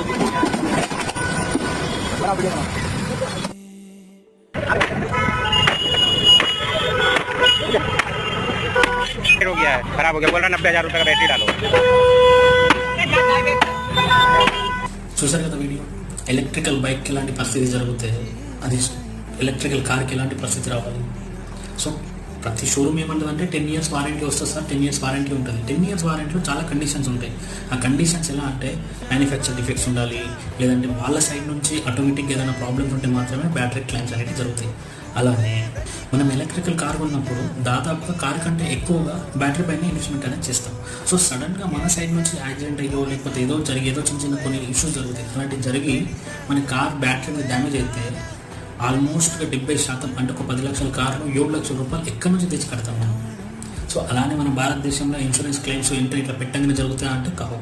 हो गया है, खराब हो गया, बोल रहा 90,000 रुपये का बैटरी डालो। చూసారు కదా వీడియో. ఎలక్ట్రికల్ బైక్కి ఎలాంటి పరిస్థితి జరిగితే అది ఎలక్ట్రికల్ కార్కి ఎలాంటి పరిస్థితి రావాలి. సో ప్రతి షోరూమ్ ఏమంటుందంటే 10 years వారంటీ వస్తుంది సార్, 10 years వారంటీ ఉంటుంది. 10 years వారంటీలో చాలా కండిషన్స్ ఉంటాయి. ఆ కండిషన్స్ ఎలా అంటే మ్యానుఫ్యాక్చర్ డిఫెక్ట్స్ ఉండాలి, లేదంటే వాళ్ళ సైడ్ నుంచి ఆటోమేటిక్గా ఏదైనా ప్రాబ్లమ్స్ ఉంటే మాత్రమే బ్యాటరీ క్లైమ్స్ అనేవి జరుగుతాయి. అలానే మనం ఎలక్ట్రికల్ కార్ కొన్నప్పుడు దాదాపుగా కార్ కంటే ఎక్కువగా బ్యాటరీ పైన ఇన్వెస్ట్మెంట్ అనేది చేస్తాం. సో సడన్గా మన సైడ్ నుంచి యాక్సిడెంట్ అయ్యో లేకపోతే ఏదో చిన్న చిన్న కొన్ని ఇష్యూస్ జరుగుతాయి. అలాంటివి జరిగి మన కార్ బ్యాటరీ డ్యామేజ్ అయితే ఆల్మోస్ట్ 70% అంటే ఒక 10 లక్షల కార్లు 7 లక్షల రూపాయలు ఎక్కడి నుంచి తెచ్చి కడతాం మనం. సో అలానే మన భారతదేశంలో ఇన్సూరెన్స్ క్లెయిమ్స్ ఎంట్రీ ఇట్లా పెట్టంగానే జరుగుతాయి అంటే కావు.